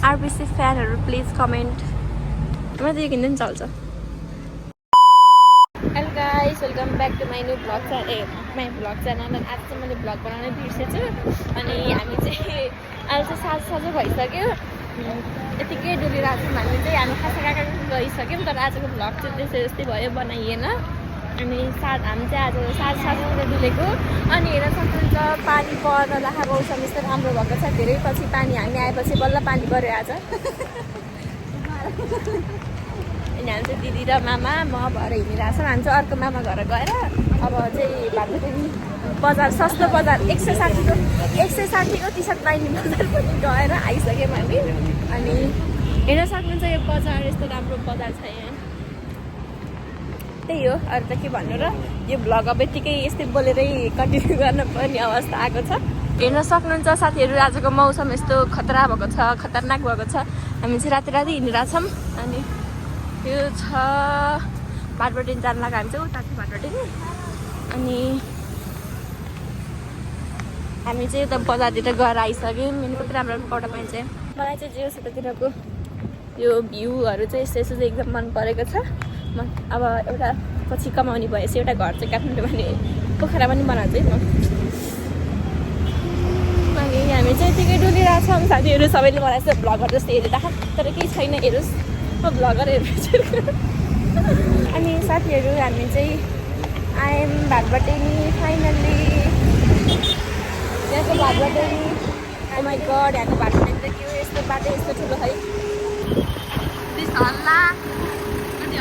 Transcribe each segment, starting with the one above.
RBC फ्यानहरू please comment. मलाई त यो किन्नु नि चल्छ। Hello guys, welcome back to my new vlog channel. आज चाहिँ मैले भ्लग बनाउनै बिर्सेछु। अनि हामी चाहिँ आज चाहिँ साँझ भइसक्यो, यतिकै डुलिरहेको छौँ। हामी चाहिँ हामी खासा काका गइसक्यौँ, तर आजको भ्लग चाहिँ त्यस्तै भयो, बनाइएन। अनि हामी चाहिँ आज साँझतिर डुलेको। अनि हेर्न सक्नुहुन्छ पानी पर्न लागेको मौसम यस्तो राम्रो भएको छ। धेरै पछि पानी हामी आएपछि बल्ल पानी पऱ्यो आज। अनि हामी चाहिँ दिदी र मामा म भएर हिँडिरहेको छौँ। हामी चाहिँ अर्को मामा घर गएर अब चाहिँ भातुकरी बजार, सस्तो बजार 160को टी सर्ट पाइने बजार पनि गएर आइसक्यौँ हामी। अनि हेर्न सक्नुहुन्छ यो बजार यस्तो राम्रो बजार छ यहाँ। त्यही हो, अरू त के भन्नु र। यो भ्लग अब यत्तिकै यस्तै बोलेरै कन्टिन्यू गर्नुपर्ने अवस्था आएको छ। हेर्न सक्नुहुन्छ साथीहरू, आजको मौसम यस्तो खतरा भएको छ, खतरनाक भएको छ। हामी चाहिँ राति हिँडिरहेछौँ। अनि यो छ भाटबटिन जानु लाग्यो, हामी चाहिँ उता छ भाटबटिन। अनि हामी चाहिँ उता बजारतिर गएर आइसक्यौँ। मेरो कति राम्रो कपडा पाइन्छ। मलाई चाहिँ जियो सिटीतिरको यो भ्यूहरू चाहिँ यस्तो चाहिँ एकदम मन परेको छ। अब एउटा पछि कमाउने भएपछि एउटा घर चाहिँ काठमाडौँ भने पोखरा पनि बनाउँछु है म। अनि हामी चाहिँ यतिकै डुलिरहेछौँ। साथीहरू सबैले मलाई यस्तो भ्लगर जस्तो हेरिरहेको, तर केही छैन, हेरोस् म भ्लगर हेर्छु। अनि साथीहरू हामी चाहिँ आयौँ भाटबटिनी फाइनल्ली। यहाँको भाटबटिनी, ओ माई गड, यहाँको भाटबटिनी त के हो, यस्तो बाटो यस्तो ठुलो है।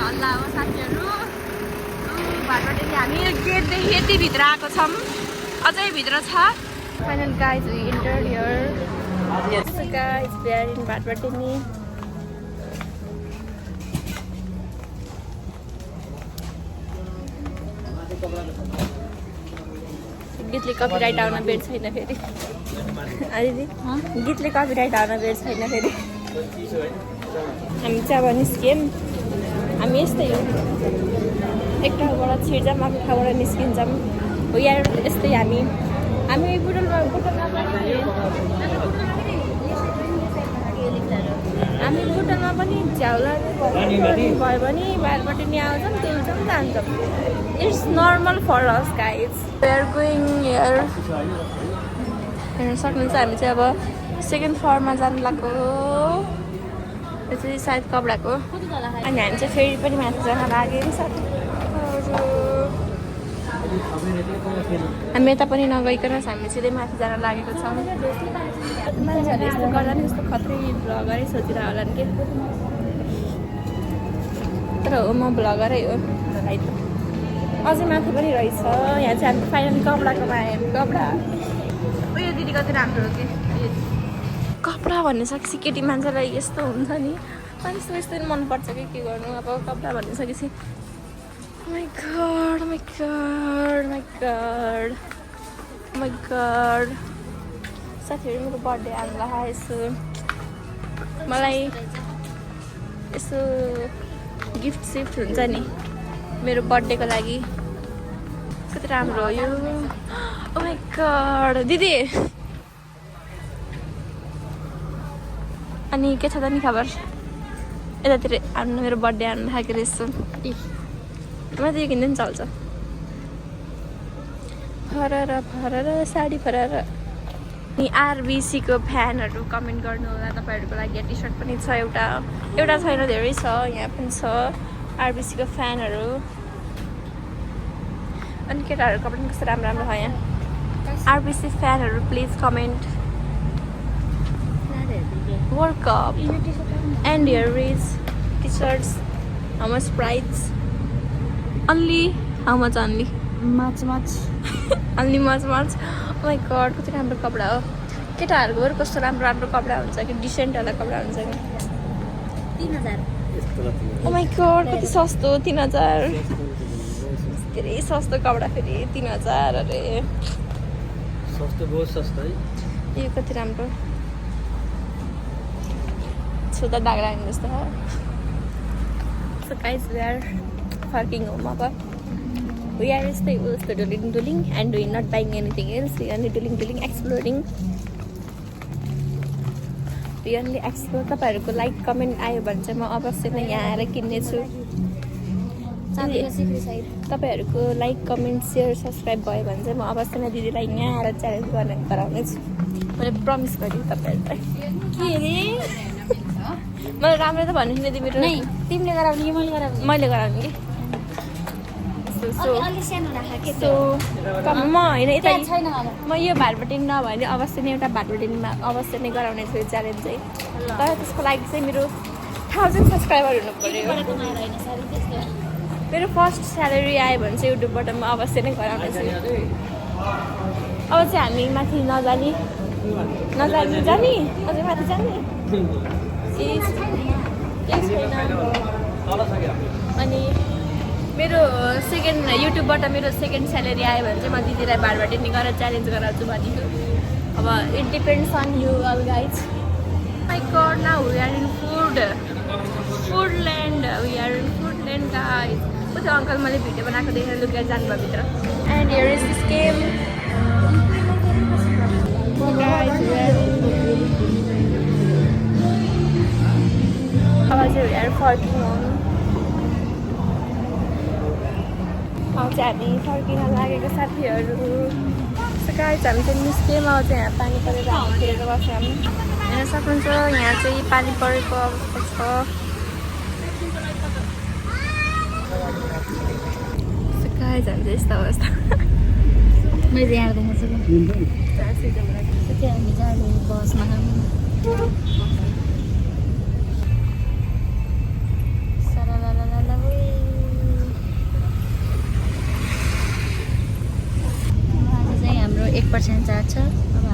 हल्ला हो साथीहरू। भाटबटिनी हामी गेटदेखि यति भित्र आएको छौँ, अझै भित्र छ। Final guys we entered here. So guys we are in Bhatbhateni. गीतले कपिराइट आउन बेर छैन फेरि। दिदी गीतले कपिराइट आउन बेर छैन फेरि। हामी चाहिँ अब निस्क्यौँ। हामी यस्तै हो, एक ठाउँबाट छिर्छौँ, अर्को ठाउँबाट निस्किन्छौँ हो यार, यस्तै हामी बुटलमा पनि झ्याउला भयो भने भाटबटिनी आउँछौँ, तुल्छौँ, जान्छौँ। It's normal for us guys. We are going here. हेर्न सक्नुहुन्छ हामी चाहिँ अब सेकेन्ड फ्लोरमा जानु लाग्यो। यो चाहिँ सायद कपडाको। अनि हामी चाहिँ फेरि पनि माथि जान लाग्यो साथीहरू। हामी यता पनि नगइकन हामी सिधै माथि जान लागेको छौँ। मान्छेहरूले यस्तो गर्दा नि यस्तो खत्रै भ्लगरै सोचिरह होला नि के। तर हो, म भ्लगरै हो। अझै माथि पनि रहेछ। यहाँ चाहिँ हामी फाइनली कपडाको आयौँ। कपडा उयो दिदी कति राम्रो हो कि कपडा भनिसकेपछि केटी मान्छेलाई यस्तो हुन्छ नि। अनि यस्तो नि मनपर्छ कि के गर्नु। अब कपडा भनिसकेपछि माई गड साथीहरू, मेरो बर्थडे आउँला यसो मलाई यसो गिफ्ट सिफ्ट हुन्छ नि मेरो बर्थडेको लागि। कति राम्रो हो यो। ओ माई गड दिदी। अनि के छ त नि खबर? यतातिर आउनु, मेरो बर्थडे आउनु लागेको रहेछ। मलाई त यो किन्नु नि चल्छ। फरर साडी फरर। अनि आरबिसीको फ्यानहरू कमेन्ट गर्नु होला तपाईँहरूको लागि। टी सर्ट पनि छ, एउटा छैन, धेरै छ। यहाँ पनि छ आरबिसीको फ्यानहरू। अनि केटाहरूको पनि कस्तो राम्रो छ यहाँ। आरबिसी फ्यानहरू please comment. World Cup and here is t-shirts. How much price? Only how much? Only much only much. Oh my god, कति राम्रो कपडा हो। केटाहरूको कस्तो राम्रो कपडा हुन्छ कि, डिसेन्ट वाला कपडा हुन्छ कि। 3000। Oh my god, कति सस्तो 3000। धेरै सस्तो कपडा फेरि 3000। अरे सस्तो, बहुत सस्तो है। यो कति राम्रो छुँदा दाग लाग्ने जस्तो हो। So guys, we are फर्किङ home अब। We are still doing and we're not buying anything else. We are only doing exploring. पियनली एक्सको तपाईँहरूको लाइक कमेन्ट आयो भने चाहिँ म अवश्य नै यहाँ आएर किन्नेछु। तपाईँहरूको लाइक कमेन्ट सेयर सब्सक्राइब भयो भने चाहिँ म अवश्य नै दिदीलाई यहाँ आएर च्यालेन्ज गराउनेछु। मैले प्रमिस गरेँ तपाईँहरूलाई। के अरे मलाई राम्रो त भन्नु नि तिमीहरू। नै तिमीले गराउने कि मैले गराउने? मैले गराउने कि सो अलि सानो राख के सो म होइन यता त्यहाँ छैन होला। म यो भाटबटिन नभए भने अवश्य नै एउटा भाटबटिनमा अवश्य नै गराउने छु यो च्यालेन्ज चाहिँ। तर त्यसको लागि चाहिँ मेरो 1000 सब्सक्राइबर हुनु पऱ्यो। युट्युबबाट कमाएर होइन सरी त्यस्तो। मेरो फर्स्ट स्यालेरी आयो भने चाहिँ युट्युबबाट म अवश्य नै गराउने छु। अब चाहिँ हामी माथि नजाने जाने अझै माथि जाने केही छैन। अनि मेरो सेकेन्ड युट्युबबाट मेरो सेकेन्ड स्यालेरी आयो भने चाहिँ म दिदीलाई भाटबटिनी गरेर च्यालेन्ज गराउँछु भनेको। अब it depends on you all guys. My god now we are in Foodland we are in Foodland guys. को त्यो अङ्कल मैले भिडियो बनाएको देखेर लुकेर जानुभयो भित्र। And here is this game अब चाहिँ वी आर फर्किङ होम। अब चाहिँ हामी फर्किन लागेको साथीहरू। गाइज हामी चाहिँ निस्क्यौँ। अब चाहिँ यहाँ पानी परेर हामी खेलेर बस्यौँ। हेर्न सक्नुहुन्छ यहाँ चाहिँ पानी परेको अवस्था छ। गाइज हामी चाहिँ यस्तो अवस्था। मैले यहाँ देखाएको छु त्यो हामी जाने बसमा चाहिँ हाम्रो 1% चार्ज छ। अब